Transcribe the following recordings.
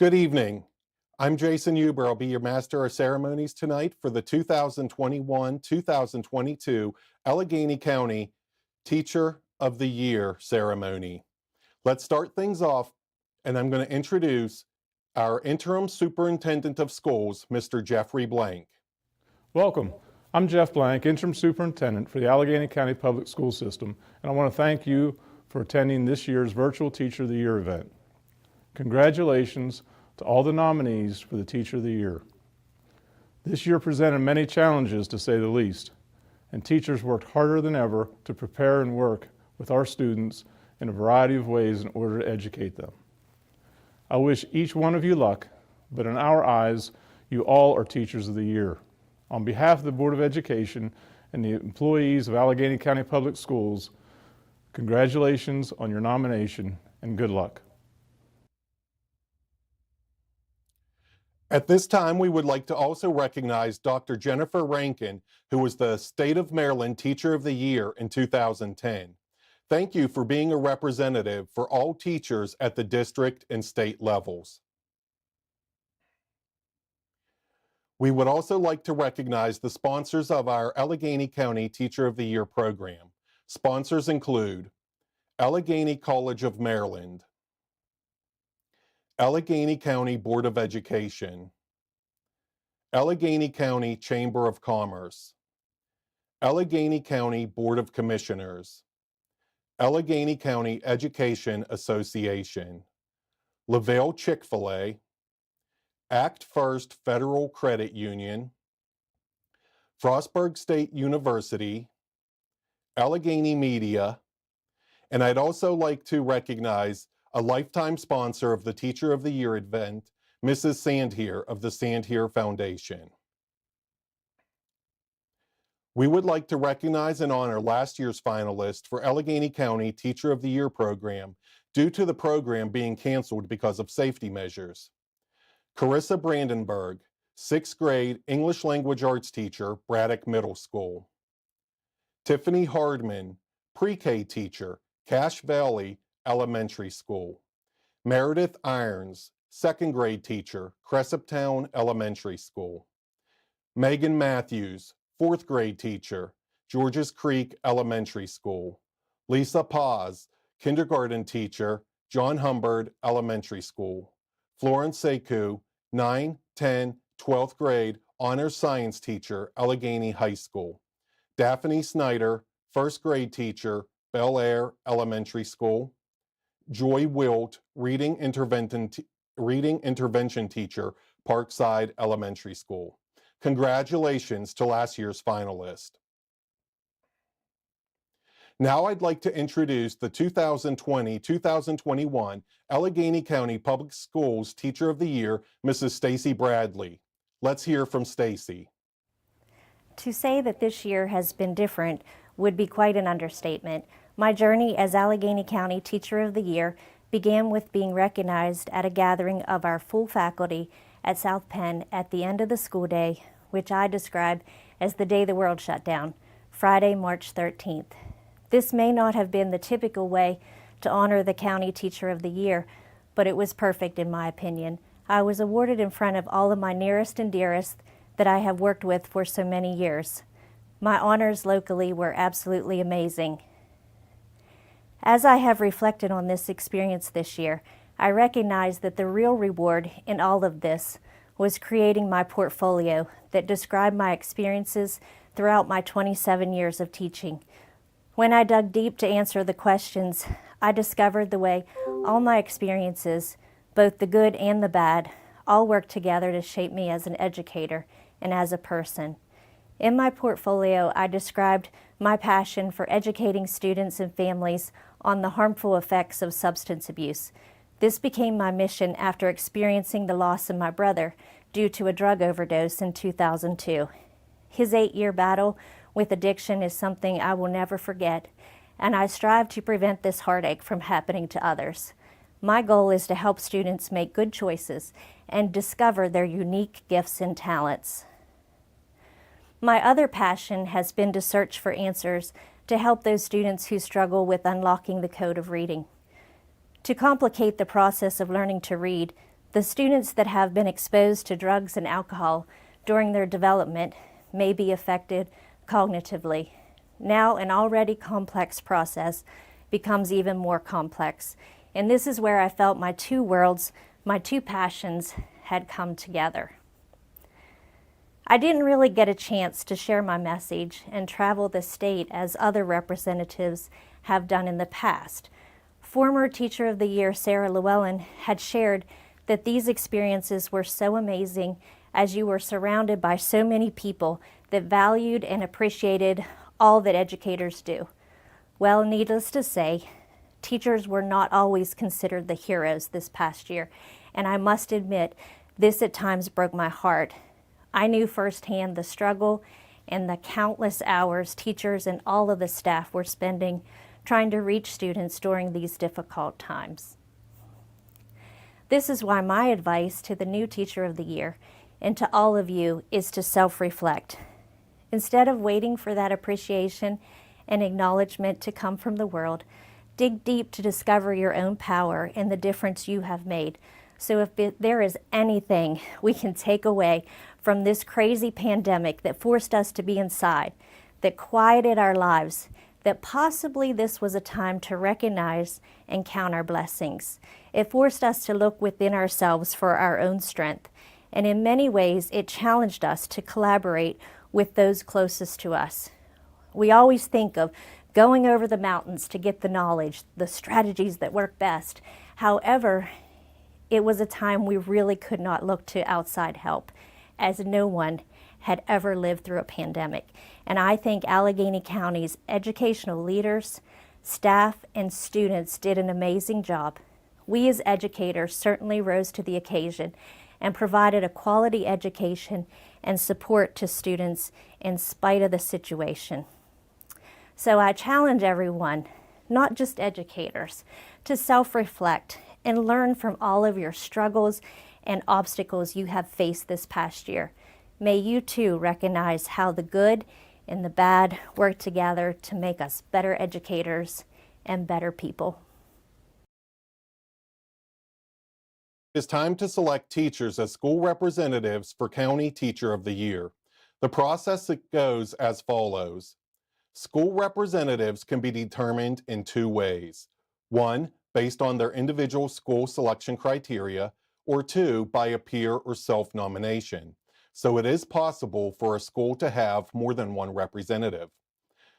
Good evening. I'm Jason Huber. I'll be your Master of Ceremonies tonight for the 2021-2022 Allegany County Teacher of the Year ceremony. Let's start things off, and I'm going to introduce our Interim Superintendent of Schools, Mr. Jeffrey Blank. Welcome. I'm Jeff Blank, Interim Superintendent for the Allegany County Public School System, and I want to thank you for attending this year's Virtual Teacher of the Year event. Congratulations to all the nominees for the Teacher of the Year. This year presented many challenges, to say the least, and teachers worked harder than ever to prepare and work with our students in a variety of ways in order to educate them. I wish each one of you luck, but in our eyes, you all are Teachers of the Year. On behalf of the Board of Education and the employees of Allegany County Public Schools, congratulations on your nomination and good luck. At this time, we would like to also recognize Dr. Jennifer Rankin, who was the State of Maryland Teacher of the Year in 2010. Thank you for being a representative for all teachers at the district and state levels. We would also like to recognize the sponsors of our Allegany County Teacher of the Year program. Sponsors include Allegany College of Maryland, Allegany County Board of Education, Allegany County Chamber of Commerce, Allegany County Board of Commissioners, Allegany County Education Association, LaVale Chick-fil-A, Act First Federal Credit Union, Frostburg State University, Allegany Media, and I'd also like to recognize a lifetime sponsor of the Teacher of the Year event, Mrs. Sandhere of the Sandhere Foundation. We would like to recognize and honor last year's finalist for Allegany County Teacher of the Year program due to the program being canceled because of safety measures. Carissa Brandenburg, 6th grade English Language Arts teacher, Braddock Middle School. Tiffany Hardman, pre-K teacher, Cache Valley Elementary School. Meredith Irons, 2nd grade teacher, Cresaptown Elementary School. Megan Matthews, 4th grade teacher, Georges Creek Elementary School. Lisa Paz, kindergarten teacher, John Humbard Elementary School. Florence Sekou, 9, 10, 12th grade honors science teacher, Allegany High School. Daphne Snyder, 1st grade teacher, Bel Air Elementary School. Joy Wilt, reading intervention teacher, Parkside Elementary School. Congratulations to last year's finalist. Now I'd like to introduce the 2020-2021 Allegany County Public Schools Teacher of the Year, Mrs. Stacy Bradley. Let's hear from Stacy. To say that this year has been different would be quite an understatement. My journey as Allegany County Teacher of the Year began with being recognized at a gathering of our full faculty at South Penn at the end of the school day, which I describe as the day the world shut down, Friday, March 13th. This may not have been the typical way to honor the County Teacher of the Year, but it was perfect in my opinion. I was awarded in front of all of my nearest and dearest that I have worked with for so many years. My honors locally were absolutely amazing. As I have reflected on this experience this year, I recognize that the real reward in all of this was creating my portfolio that described my experiences throughout my 27 years of teaching. When I dug deep to answer the questions, I discovered the way all my experiences, both the good and the bad, all work together to shape me as an educator and as a person. In my portfolio, I described my passion for educating students and families on the harmful effects of substance abuse. This became my mission after experiencing the loss of my brother due to a drug overdose in 2002. His 8-year battle with addiction is something I will never forget, and I strive to prevent this heartache from happening to others. My goal is to help students make good choices and discover their unique gifts and talents. My other passion has been to search for answers to help those students who struggle with unlocking the code of reading. To complicate the process of learning to read, The students that have been exposed to drugs and alcohol during their development may be affected cognitively. Now, an already complex process becomes even more complex. And this is where I felt my two worlds, my two passions had come together. I didn't really get a chance to share my message and travel the state as other representatives have done in the past. Former Teacher of the Year Sarah Llewellyn had shared that these experiences were so amazing as you were surrounded by so many people that valued and appreciated all that educators do. Well, needless to say, teachers were not always considered the heroes this past year, and I must admit, this at times broke my heart. I knew firsthand the struggle and the countless hours teachers and all of the staff were spending trying to reach students during these difficult times. This is why my advice to the new Teacher of the Year and to all of you is to self-reflect. Instead of waiting for that appreciation and acknowledgement to come from the world, dig deep to discover your own power and the difference you have made. So if there is anything we can take away from this crazy pandemic that forced us to be inside, that quieted our lives, that possibly this was a time to recognize and count our blessings. It forced us to look within ourselves for our own strength. And in many ways, it challenged us to collaborate with those closest to us. We always think of going over the mountains to get the knowledge, the strategies that work best. However, it was a time we really could not look to outside help, as no one had ever lived through a pandemic. And I think Allegany County's educational leaders, staff, and students did an amazing job. We as educators certainly rose to the occasion and provided a quality education and support to students in spite of the situation. So I challenge everyone, not just educators, to self-reflect and learn from all of your struggles and obstacles you have faced this past year. May you too recognize how the good and the bad work together to make us better educators and better people. It's time to select teachers as school representatives for County Teacher of the Year. The process goes as follows. School representatives can be determined in two ways. One, based on their individual school selection criteria, or two, by a peer or self-nomination. So it is possible for a school to have more than one representative.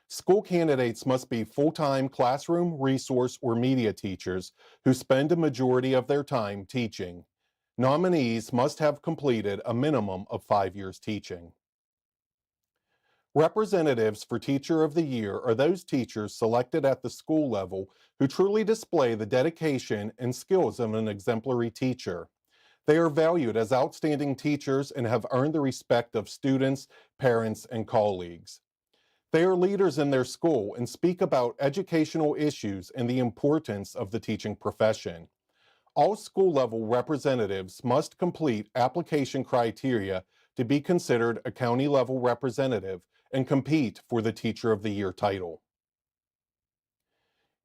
School candidates must be full-time classroom, resource, or media teachers who spend a majority of their time teaching. Nominees must have completed a minimum of 5 years teaching. Representatives for Teacher of the Year are those teachers selected at the school level who truly display the dedication and skills of an exemplary teacher. They are valued as outstanding teachers and have earned the respect of students, parents, and colleagues. They are leaders in their school and speak about educational issues and the importance of the teaching profession. All school-level representatives must complete application criteria to be considered a county-level representative and compete for the Teacher of the Year title.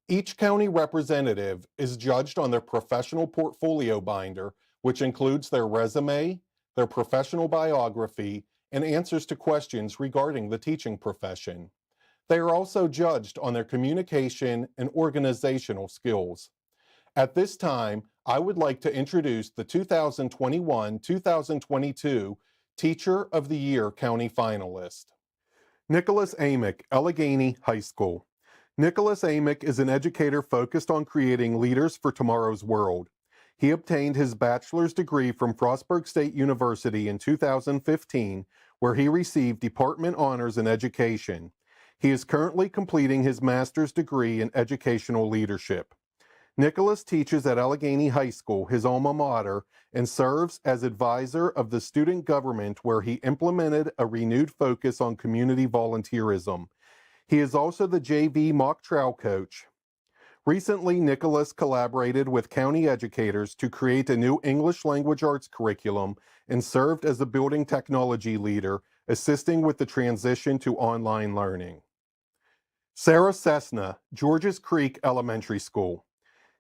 Each county representative is judged on their professional portfolio binder, which includes their resume, their professional biography, and answers to questions regarding the teaching profession. They are also judged on their communication and organizational skills. At this time, I would like to introduce the 2021-2022 Teacher of the Year County finalist. Nicholas Amick, Allegany High School. Nicholas Amick is an educator focused on creating leaders for tomorrow's world. He obtained his bachelor's degree from Frostburg State University in 2015, where he received Department Honors in Education. He is currently completing his master's degree in educational leadership. Nicholas teaches at Allegany High School, his alma mater, and serves as advisor of the student government where he implemented a renewed focus on community volunteerism. He is also the JV mock trial coach. Recently, Nicholas collaborated with county educators to create a new English language arts curriculum and served as a building technology leader, assisting with the transition to online learning. Sarah Cessna, Georges Creek Elementary School.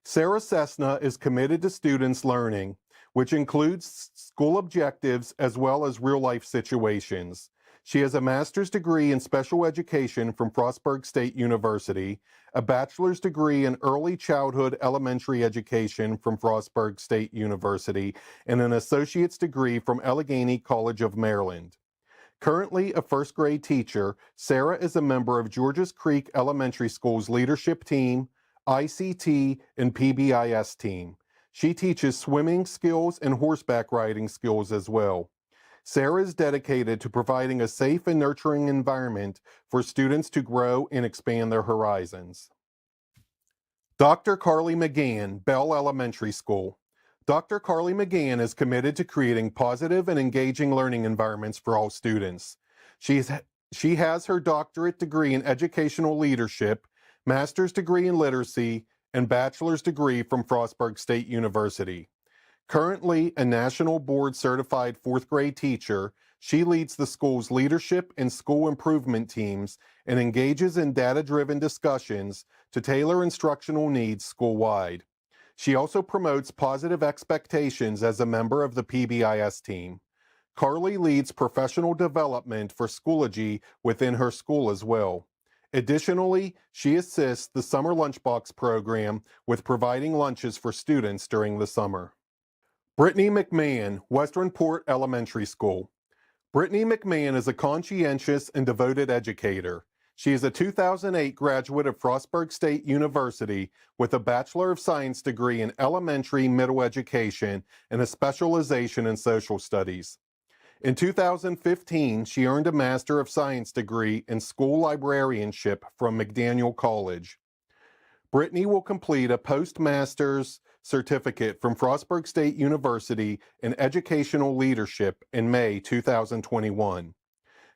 Sarah Cessna is committed to students learning which includes school objectives as well as real-life situations. She has a master's degree in special education from Frostburg State University, a bachelor's degree in early childhood elementary education from Frostburg State University, and an associate's degree from Allegany College of Maryland. Currently a first grade teacher, Sarah is a member of Georges Creek Elementary School's leadership team, ICT, and PBIS team. She teaches swimming skills and horseback riding skills as well. Sarah is dedicated to providing a safe and nurturing environment for students to grow and expand their horizons. Dr. Carly McGann, Bell Elementary School. Dr. Carly McGann is committed to creating positive and engaging learning environments for all students. She has her doctorate degree in educational leadership, master's degree in literacy, and bachelor's degree from Frostburg State University. Currently a national board certified fourth grade teacher, she leads the school's leadership and school improvement teams and engages in data-driven discussions to tailor instructional needs school-wide. She also promotes positive expectations as a member of the PBIS team. Carly leads professional development for Schoology within her school as well. Additionally, she assists the Summer Lunchbox program with providing lunches for students during the summer. Brittany McMahon, Western Port Elementary School. Brittany McMahon is a conscientious and devoted educator. She is a 2008 graduate of Frostburg State University with a Bachelor of Science degree in elementary middle education and a specialization in social studies. In 2015, she earned a Master of Science degree in school librarianship from McDaniel College. Brittany will complete a postmaster's certificate from Frostburg State University in educational leadership in May 2021.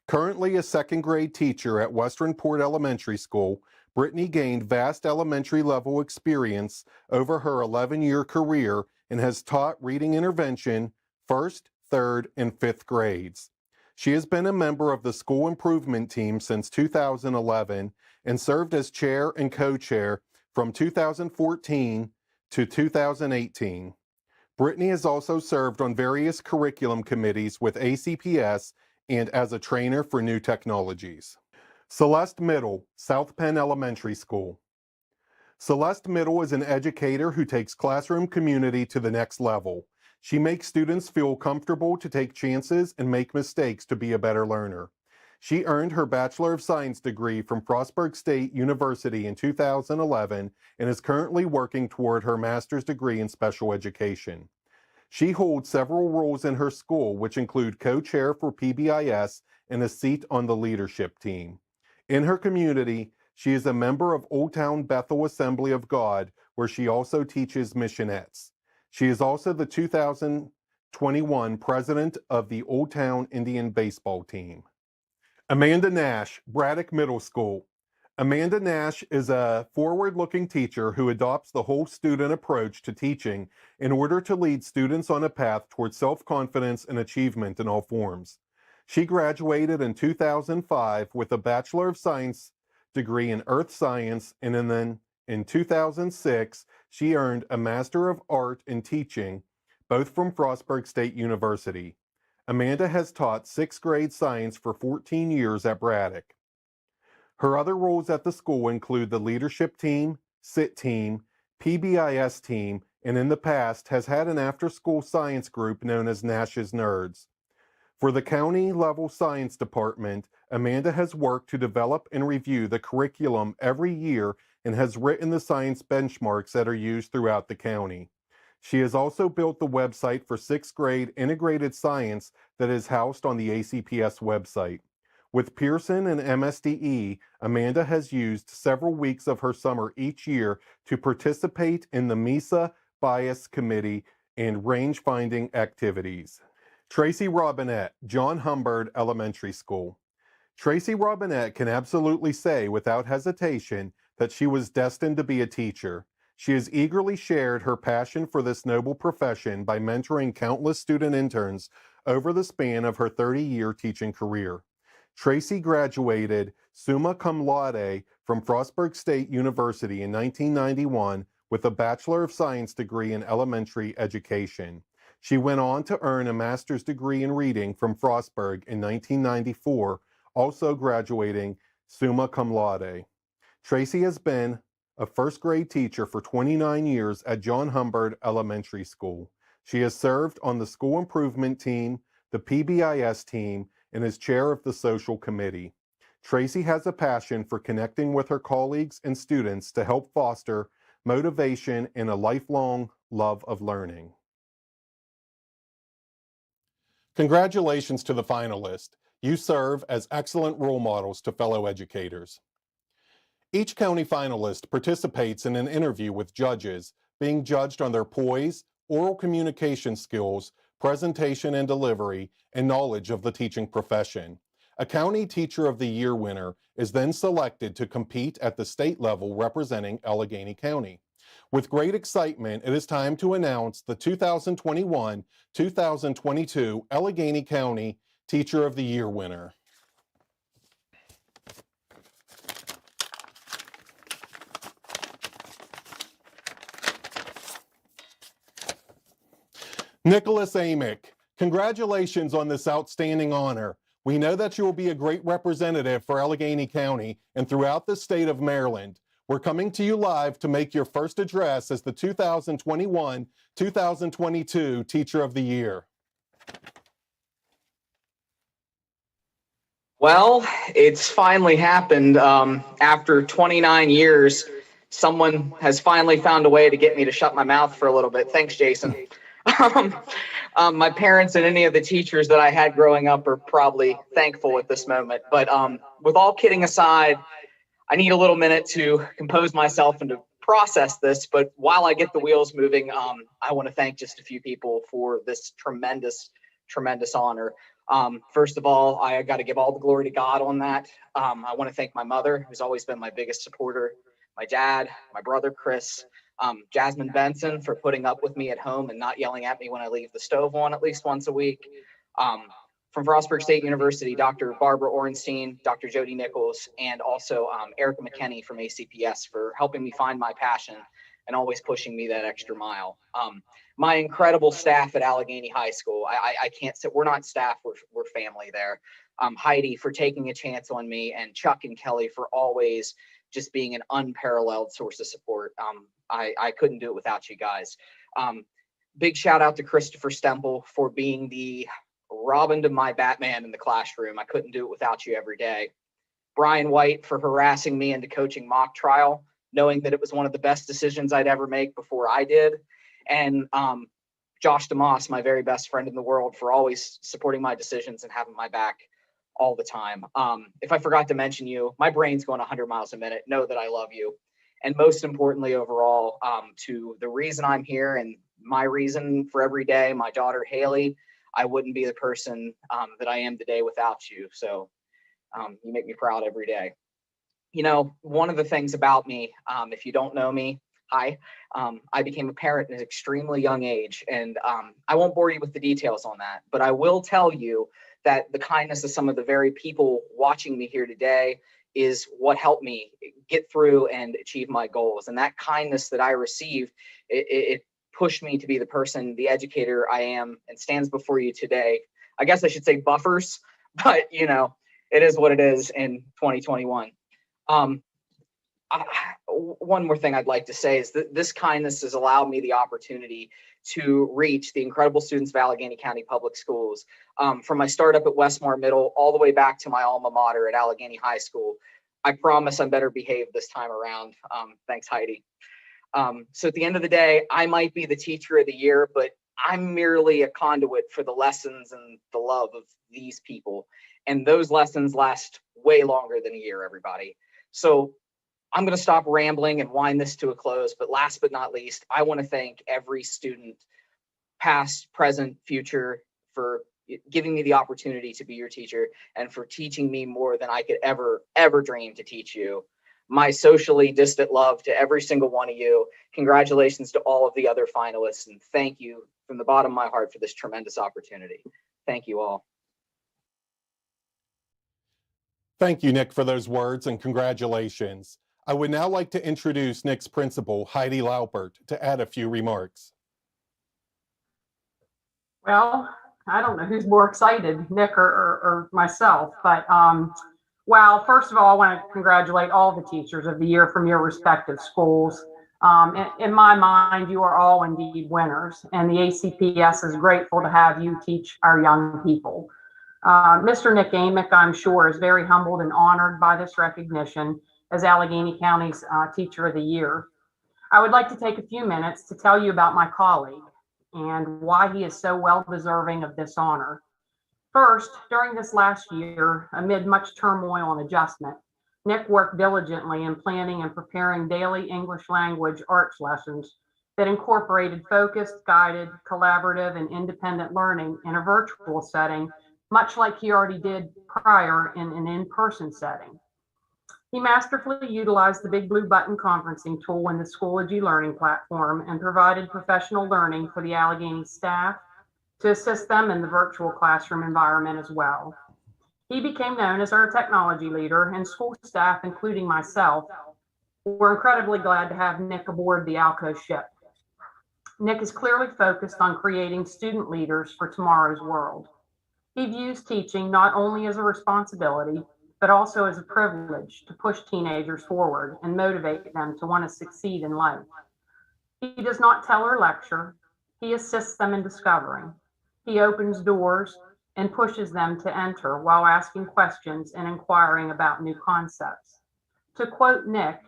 Currently a second grade teacher at Western Port Elementary School, Brittany gained vast elementary level experience over her 11-year career and has taught reading intervention, first, third, and fifth grades. She has been a member of the school improvement team since 2011 and served as chair and co-chair from 2014 to 2018. Brittany has also served on various curriculum committees with ACPS and as a trainer for new technologies. Celeste Middle, South Penn Elementary School. Celeste Middle is an educator who takes classroom community to the next level. She makes students feel comfortable to take chances and make mistakes to be a better learner. She earned her Bachelor of Science degree from Frostburg State University in 2011 and is currently working toward her master's degree in special education. She holds several roles in her school, which include co-chair for PBIS and a seat on the leadership team. In her community, she is a member of Old Town Bethel Assembly of God, where she also teaches missionettes. She is also the 2021 president of the Old Town Indian baseball team. Amanda Nash, Braddock Middle School. Amanda Nash is a forward-looking teacher who adopts the whole student approach to teaching in order to lead students on a path towards self-confidence and achievement in all forms. She graduated in 2005 with a Bachelor of Science degree in Earth Science, and then in 2006, she earned a Master of Art in Teaching, both from Frostburg State University. Amanda has taught sixth grade science for 14 years at Braddock. Her other roles at the school include the leadership team, SIT team, PBIS team, and in the past has had an after-school science group known as Nash's Nerds. For the county-level science department, Amanda has worked to develop and review the curriculum every year and has written the science benchmarks that are used throughout the county. She has also built the website for sixth grade integrated science that is housed on the ACPS website. With Pearson and MSDE, Amanda has used several weeks of her summer each year to participate in the MESA Bias Committee and range-finding activities. Tracy Robinette, John Humbird Elementary School. Tracy Robinette can absolutely say without hesitation that she was destined to be a teacher. She has eagerly shared her passion for this noble profession by mentoring countless student interns over the span of her 30-year teaching career. Tracy graduated summa cum laude from Frostburg State University in 1991 with a Bachelor of Science degree in elementary education. She went on to earn a master's degree in reading from Frostburg in 1994, also graduating summa cum laude. Tracy has been a first grade teacher for 29 years at John Humbard Elementary School. She has served on the school improvement team, the PBIS team, and is chair of the social committee. Tracy has a passion for connecting with her colleagues and students to help foster motivation and a lifelong love of learning. Congratulations to the finalists. You serve as excellent role models to fellow educators. Each county finalist participates in an interview with judges, being judged on their poise, oral communication skills, presentation and delivery, and knowledge of the teaching profession. A County Teacher of the Year winner is then selected to compete at the state level representing Allegany County. With great excitement, it is time to announce the 2021-2022 Allegany County Teacher of the Year winner. Nicholas Amick, congratulations on this outstanding honor. We know that you will be a great representative for Allegany County and throughout the state of Maryland. We're coming to you live to make your first address as the 2021-2022 Teacher of the Year. Well, it's finally happened. After 29 years, someone has finally found a way to get me to shut my mouth for a little bit. Thanks, Jason. My parents and any of the teachers that I had growing up are probably thankful at this moment. But with all kidding aside, I need a little minute to compose myself and to process this. But while I get the wheels moving, I want to thank just a few people for this tremendous, tremendous honor. First of all, I got to give all the glory to God on that. I want to thank my mother, who's always been my biggest supporter, my dad, my brother, Chris, Jasmine Benson for putting up with me at home and not yelling at me when I leave the stove on at least once a week. From Frostburg State University, Dr. Barbara Orenstein, Dr. Jody Nichols, and also Erica McKenney from ACPS for helping me find my passion and always pushing me that extra mile. My incredible staff at Allegany High School. I can't say we're not staff, we're family there. Heidi for taking a chance on me, and Chuck and Kelly for always just being an unparalleled source of support. I couldn't do it without you guys. Big shout out to Christopher Stemple for being the Robin to my Batman in the classroom. I couldn't do it without you every day. Brian White for harassing me into coaching mock trial, knowing that it was one of the best decisions I'd ever make before I did. And Josh DeMoss, my very best friend in the world, for always supporting my decisions and having my back all the time. If I forgot to mention you, my brain's going 100 miles a minute. Know that I love you. And most importantly, overall, to the reason I'm here and my reason for every day, my daughter, Haley, I wouldn't be the person that I am today without you. So you make me proud every day. You know, one of the things about me, if you don't know me, hi, I became a parent at an extremely young age. And I won't bore you with the details on that, but I will tell you that the kindness of some of the very people watching me here today is what helped me get through and achieve my goals. And that kindness that I received, it pushed me to be the person, the educator I am and stands before you today. I guess I should say buffers, but you know, it is what it is in 2021. One more thing I'd like to say is that this kindness has allowed me the opportunity to reach the incredible students of Allegany County Public Schools. From my startup at Westmar Middle all the way back to my alma mater at Allegany High School. I promise I'm better behaved this time around. Thanks, Heidi. So at the end of the day, I might be the Teacher of the Year, but I'm merely a conduit for the lessons and the love of these people. And those lessons last way longer than a year, everybody. So I'm going to stop rambling and wind this to a close. But last but not least, I want to thank every student, past, present, future, for giving me the opportunity to be your teacher and for teaching me more than I could ever dream to teach you. My socially distant love to every single one of you. Congratulations to all of the other finalists, and thank you from the bottom of my heart for this tremendous opportunity. Thank you all. Thank you, Nick, for those words, and congratulations. I would now like to introduce Nick's principal, Heidi Laupert, to add a few remarks. Well, I don't know who's more excited, Nick or myself, but well, first of all, I want to congratulate all the teachers of the year from your respective schools. In my mind, you are all indeed winners, and the ACPS is grateful to have you teach our young people. Mr. Nick Amick, I'm sure, is very humbled and honored by this recognition as Allegheny County's Teacher of the Year. I would like to take a few minutes to tell you about my colleague and why he is so well deserving of this honor. First, during this last year, amid much turmoil and adjustment, Nick worked diligently in planning and preparing daily English language arts lessons that incorporated focused, guided, collaborative, and independent learning in a virtual setting, much like he already did prior in an in-person setting. He masterfully utilized the Big Blue Button conferencing tool in the Schoology learning platform and provided professional learning for the Allegheny staff to assist them in the virtual classroom environment as well. He became known as our technology leader, and school staff, including myself, were incredibly glad to have Nick aboard the Alco ship. Nick is clearly focused on creating student leaders for tomorrow's world. He views teaching not only as a responsibility, but also as a privilege to push teenagers forward and motivate them to want to succeed in life. He does not tell or lecture. He assists them in discovering. He opens doors and pushes them to enter while asking questions and inquiring about new concepts. To quote Nick,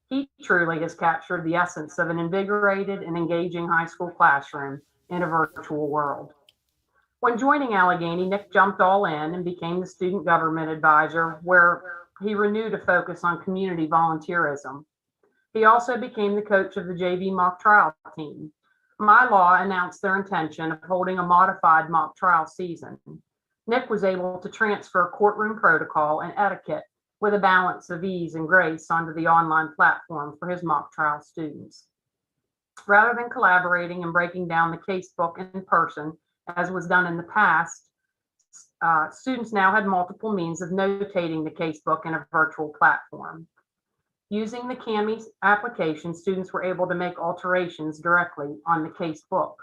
he truly has captured the essence of an invigorated and engaging high school classroom in a virtual world. When joining Allegany, Nick jumped all in and became the student government advisor, where he renewed a focus on community volunteerism. He also became the coach of the JV mock trial team. My law announced their intention of holding a modified mock trial season. Nick was able to transfer courtroom protocol and etiquette with a balance of ease and grace onto the online platform for his mock trial students. Rather than collaborating and breaking down the casebook in person, as was done in the past, students now had multiple means of notating the casebook in a virtual platform. Using the CAMI application, students were able to make alterations directly on the casebook.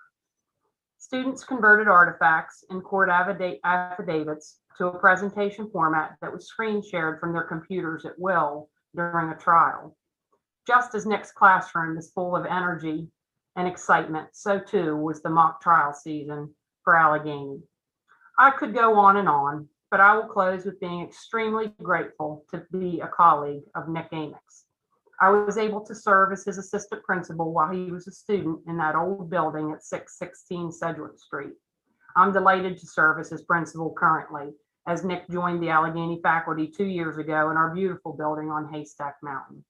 Students converted artifacts and court affidavits to a presentation format that was screen shared from their computers at will during a trial. Just as Nick's classroom is full of energy and excitement, so too was the mock trial season for Allegany. I could go on, but I will close with being extremely grateful to be a colleague of Nick Amick's. I was able to serve as his assistant principal while he was a student in that old building at 616 Sedgwick Street. I'm delighted to serve as his principal currently, as Nick joined the Allegany faculty 2 years ago in our beautiful building on Haystack Mountain.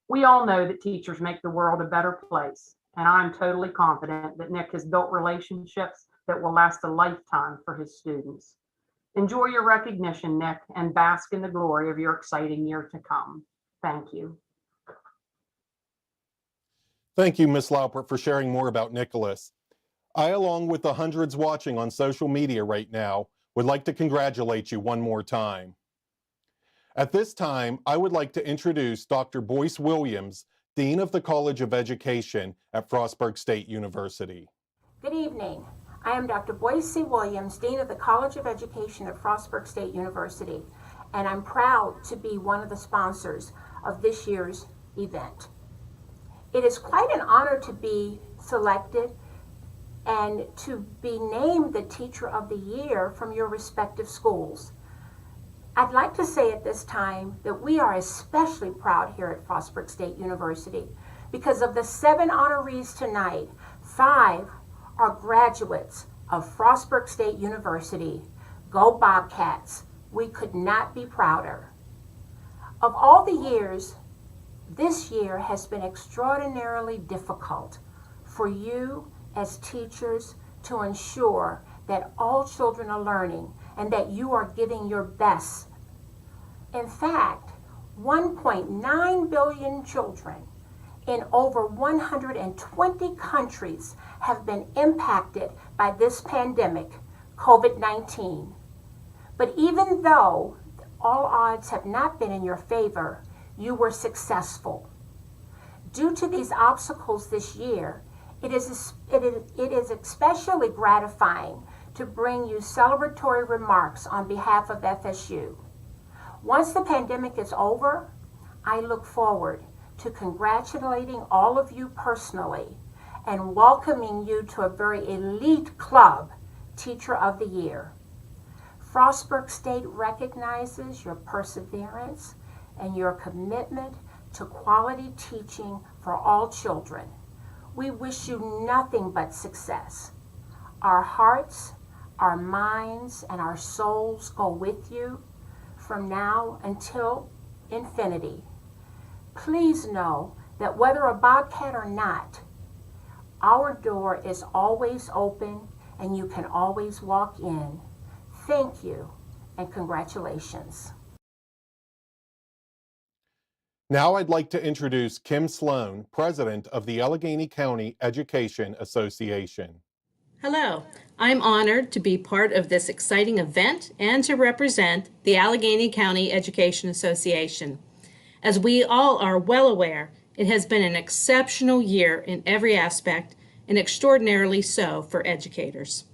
We all know that teachers make the world a better place, and I'm totally confident that Nick has built relationships that will last a lifetime for his students. Enjoy your recognition, Nick, and bask in the glory of your exciting year to come. Thank you. Thank you, Ms. Laupert, for sharing more about Nicholas. I, along with the hundreds watching on social media right now, would like to congratulate you one more time. At this time, I would like to introduce Dr. Boyce Williams, Dean of the College of Education at Frostburg State University. Good evening. I am Dr. Boyce C. Williams, Dean of the College of Education at Frostburg State University, and I'm proud to be one of the sponsors of this year's event. It is quite an honor to be selected and to be named the Teacher of the Year from your respective schools. I'd like to say at this time that we are especially proud here at Frostburg State University because of the 7 honorees tonight. 5 are graduates of Frostburg State University. Go Bobcats! We could not be prouder. Of all the years, this year has been extraordinarily difficult for you as teachers to ensure that all children are learning and that you are giving your best. In fact, 1.9 billion children in over 120 countries have been impacted by this pandemic, COVID-19. But even though all odds have not been in your favor, you were successful. Due to these obstacles this year, It is especially gratifying to bring you celebratory remarks on behalf of FSU. Once the pandemic is over, I look forward to congratulating all of you personally and welcoming you to a very elite club, Teacher of the Year. Frostburg State recognizes your perseverance and your commitment to quality teaching for all children. We wish you nothing but success. Our hearts, our minds, and our souls go with you from now until infinity. Please know that whether a Bobcat or not, our door is always open and you can always walk in. Thank you and congratulations. Now I'd like to introduce Kim Sloan, President of the Allegany County Education Association. Hello, I'm honored to be part of this exciting event and to represent the Allegany County Education Association. As we all are well aware, it has been an exceptional year in every aspect and extraordinarily so for educators.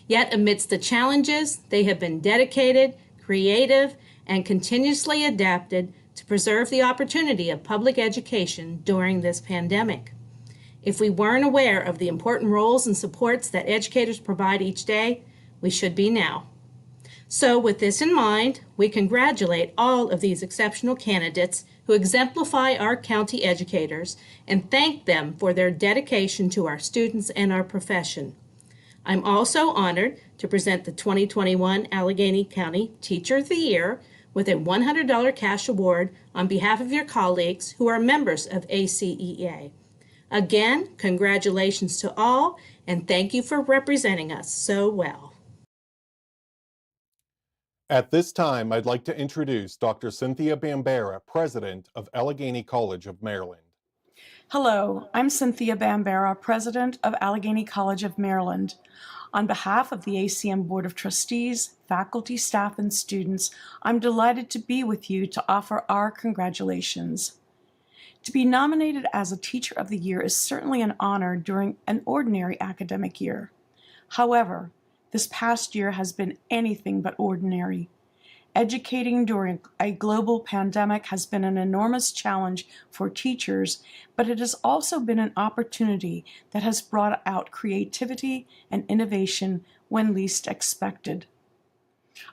Yet amidst the challenges, they have been dedicated, creative, and continuously adapted to preserve the opportunity of public education during this pandemic. If we weren't aware of the important roles and supports that educators provide each day, we should be now. So with this in mind, we congratulate all of these exceptional candidates who exemplify our county educators and thank them for their dedication to our students and our profession. I'm also honored to present the 2021 Allegany County Teacher of the Year with a $100 cash award on behalf of your colleagues who are members of ACEA. Again, congratulations to all, and thank you for representing us so well. At this time, I'd like to introduce Dr. Cynthia Bambera, President of Allegany College of Maryland. Hello, I'm Cynthia Bambera, President of Allegany College of Maryland. On behalf of the ACM Board of Trustees, faculty, staff, and students, I'm delighted to be with you to offer our congratulations. To be nominated as a Teacher of the Year is certainly an honor during an ordinary academic year. However, this past year has been anything but ordinary. Educating during a global pandemic has been an enormous challenge for teachers, but it has also been an opportunity that has brought out creativity and innovation when least expected.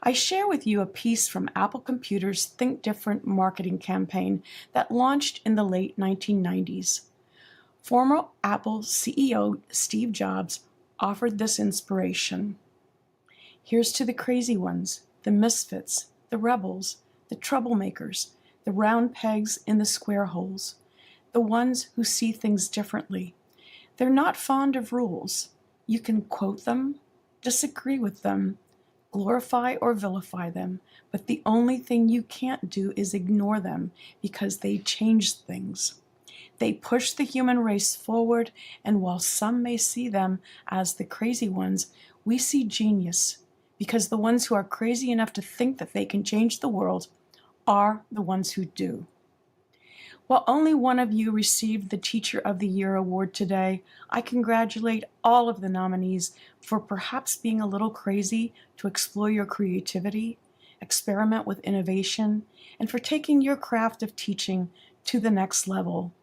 I share with you a piece from Apple Computer's Think Different marketing campaign that launched in the late 1990s. Former Apple CEO Steve Jobs offered this inspiration. Here's to the crazy ones, the misfits, the rebels, the troublemakers, the round pegs in the square holes, the ones who see things differently. They're not fond of rules. You can quote them, disagree with them, glorify or vilify them, but the only thing you can't do is ignore them because they change things. They push the human race forward, and while some may see them as the crazy ones, we see genius, because the ones who are crazy enough to think that they can change the world are the ones who do. While only one of you received the Teacher of the Year award today, I congratulate all of the nominees for perhaps being a little crazy to explore your creativity, experiment with innovation, and for taking your craft of teaching to the next level.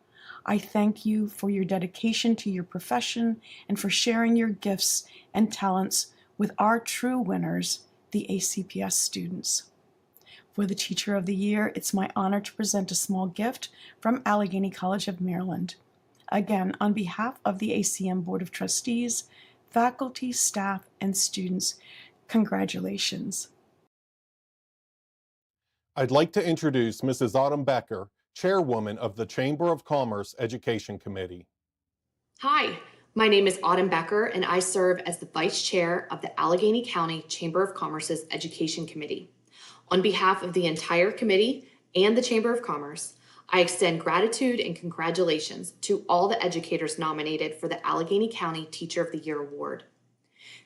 I thank you for your dedication to your profession and for sharing your gifts and talents with our true winners, the ACPS students. For the Teacher of the Year, it's my honor to present a small gift from Allegany College of Maryland. Again, on behalf of the ACM Board of Trustees, faculty, staff, and students, congratulations. I'd like to introduce Mrs. Autumn Becker, Chairwoman of the Chamber of Commerce Education Committee. Hi, my name is Autumn Becker, and I serve as the Vice Chair of the Allegany County Chamber of Commerce's Education Committee. On behalf of the entire committee and the Chamber of Commerce, I extend gratitude and congratulations to all the educators nominated for the Allegany County Teacher of the Year Award.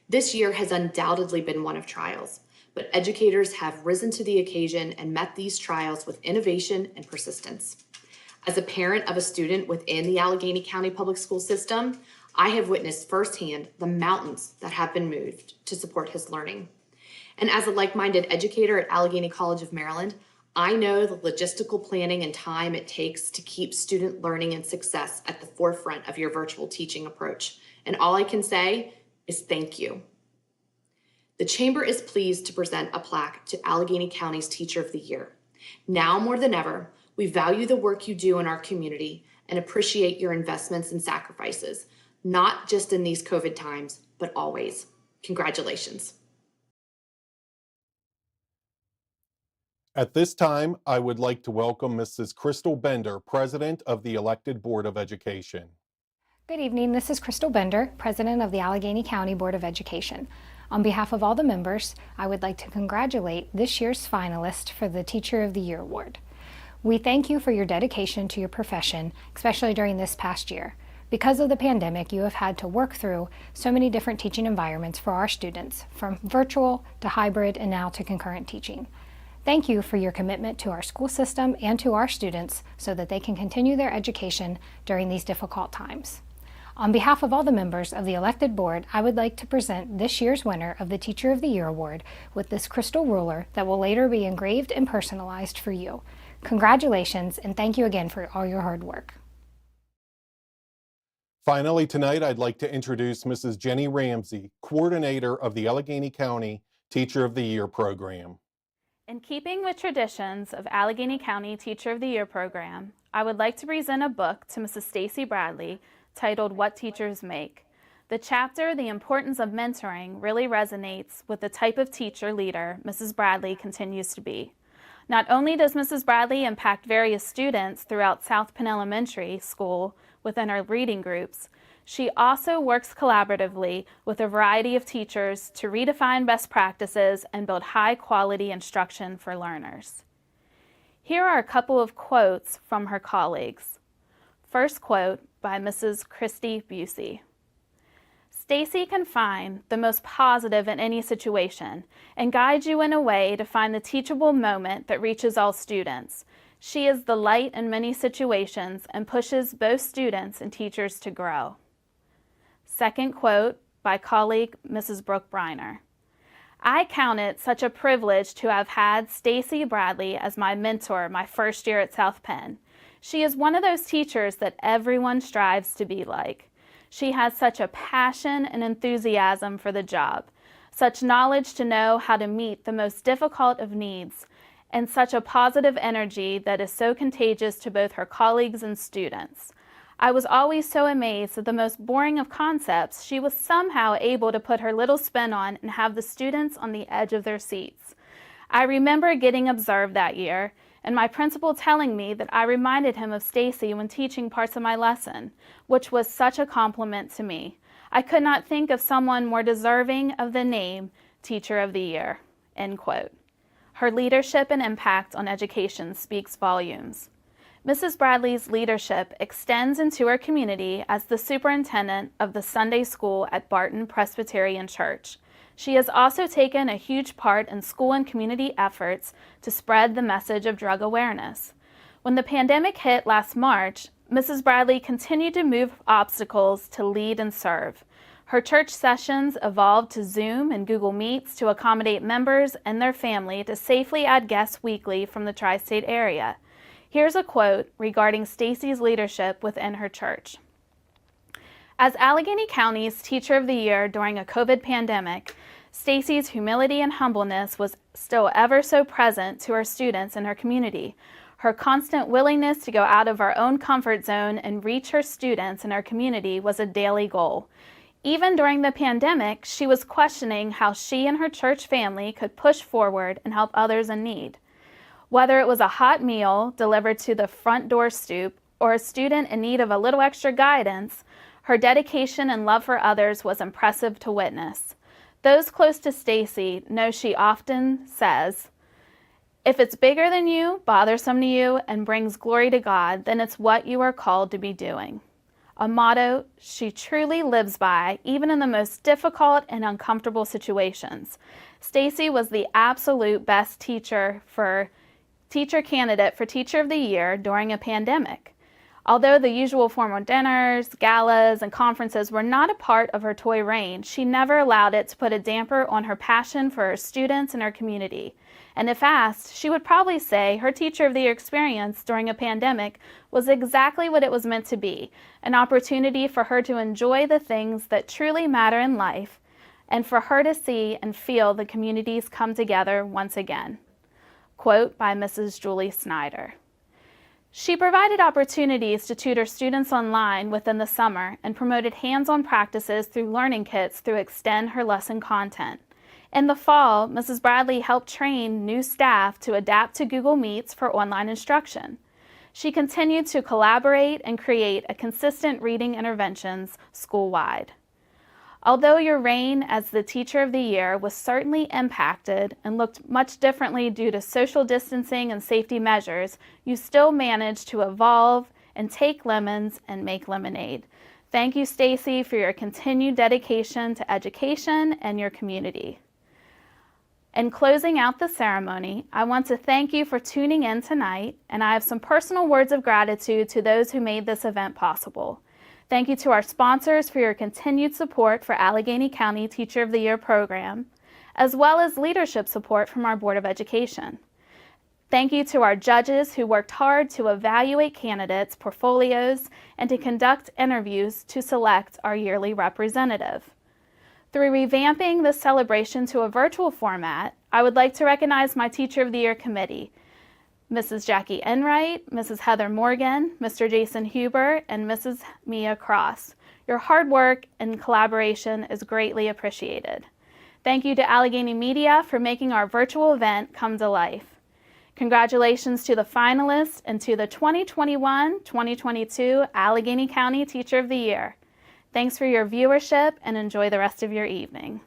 This year has undoubtedly been one of trials, but educators have risen to the occasion and met these trials with innovation and persistence. As a parent of a student within the Allegany County Public School System, I have witnessed firsthand the mountains that have been moved to support his learning. And as a like-minded educator at Allegany College of Maryland, I know the logistical planning and time it takes to keep student learning and success at the forefront of your virtual teaching approach. And all I can say is thank you. The Chamber is pleased to present a plaque to Allegany County's Teacher of the Year. Now more than ever, we value the work you do in our community and appreciate your investments and sacrifices, not just in these COVID times, but always. Congratulations. At this time, I would like to welcome Mrs. Crystal Bender, President of the elected Board of Education. Good evening. This is Crystal Bender, President of the Allegany County Board of Education. On behalf of all the members, I would like to congratulate this year's finalist for the Teacher of the Year Award. We thank you for your dedication to your profession, especially during this past year. Because of the pandemic, you have had to work through so many different teaching environments for our students, from virtual to hybrid and now to concurrent teaching. Thank you for your commitment to our school system and to our students so that they can continue their education during these difficult times. On behalf of all the members of the elected board, I would like to present this year's winner of the Teacher of the Year Award with this crystal ruler that will later be engraved and personalized for you. Congratulations, and thank you again for all your hard work. Finally, tonight, I'd like to introduce Mrs. Jenny Ramsey, Coordinator of the Allegany County Teacher of the Year program. In keeping with traditions of Allegany County Teacher of the Year program, I would like to present a book to Mrs. Stacy Bradley titled What Teachers Make. The chapter, The Importance of Mentoring, really resonates with the type of teacher leader Mrs. Bradley continues to be. Not only does Mrs. Bradley impact various students throughout South Penn Elementary School within her reading groups, she also works collaboratively with a variety of teachers to redefine best practices and build high-quality instruction for learners. Here are a couple of quotes from her colleagues. First quote by Mrs. Christy Busey. Stacy can find the most positive in any situation and guide you in a way to find the teachable moment that reaches all students. She is the light in many situations and pushes both students and teachers to grow. Second quote by colleague Mrs. Brooke Briner. I count it such a privilege to have had Stacy Bradley as my mentor my first year at South Penn. She is one of those teachers that everyone strives to be like. She has such a passion and enthusiasm for the job, such knowledge to know how to meet the most difficult of needs, and such a positive energy that is so contagious to both her colleagues and students. I was always so amazed at the most boring of concepts she was somehow able to put her little spin on and have the students on the edge of their seats. I remember getting observed that year, and my principal telling me that I reminded him of Stacy when teaching parts of my lesson, which was such a compliment to me. I could not think of someone more deserving of the name Teacher of the Year, end quote. Her leadership and impact on education speaks volumes. Mrs. Bradley's leadership extends into her community as the superintendent of the Sunday school at Barton Presbyterian Church. She has also taken a huge part in school and community efforts to spread the message of drug awareness. When the pandemic hit last March, Mrs. Bradley continued to move obstacles to lead and serve. Her church sessions evolved to Zoom and Google Meets to accommodate members and their family to safely add guests weekly from the tri-state area. Here's a quote regarding Stacy's leadership within her church. As Allegany County's Teacher of the Year during a COVID pandemic, Stacy's humility and humbleness was still ever so present to her students and her community. Her constant willingness to go out of her own comfort zone and reach her students and her community was a daily goal. Even during the pandemic, she was questioning how she and her church family could push forward and help others in need. Whether it was a hot meal delivered to the front door stoop or a student in need of a little extra guidance, her dedication and love for others was impressive to witness. Those close to Stacy know she often says, "If it's bigger than you, bothersome to you, and brings glory to God, then it's what you are called to be doing." A motto she truly lives by, even in the most difficult and uncomfortable situations. Stacy was the absolute best teacher candidate for Teacher of the Year during a pandemic. Although the usual formal dinners, galas, and conferences were not a part of her toy range, she never allowed it to put a damper on her passion for her students and her community. And if asked, she would probably say her Teacher of the Year experience during a pandemic was exactly what it was meant to be, an opportunity for her to enjoy the things that truly matter in life, and for her to see and feel the communities come together once again. Quote by Mrs. Julie Snyder. She provided opportunities to tutor students online within the summer and promoted hands-on practices through learning kits to extend her lesson content. In the fall, Mrs. Bradley helped train new staff to adapt to Google Meets for online instruction. She continued to collaborate and create a consistent reading interventions school-wide. Although your reign as the Teacher of the Year was certainly impacted and looked much differently due to social distancing and safety measures, you still managed to evolve and take lemons and make lemonade. Thank you, Stacy, for your continued dedication to education and your community. In closing out the ceremony, I want to thank you for tuning in tonight, and I have some personal words of gratitude to those who made this event possible. Thank you to our sponsors for your continued support for Allegany County Teacher of the Year program, as well as leadership support from our Board of Education. Thank you to our judges who worked hard to evaluate candidates' portfolios and to conduct interviews to select our yearly representative. Through revamping this celebration to a virtual format, I would like to recognize my Teacher of the Year committee, Mrs. Jackie Enright, Mrs. Heather Morgan, Mr. Jason Huber, and Mrs. Mia Cross. Your hard work and collaboration is greatly appreciated. Thank you to Allegany Media for making our virtual event come to life. Congratulations to the finalists and to the 2021-2022 Allegany County Teacher of the Year. Thanks for your viewership and enjoy the rest of your evening.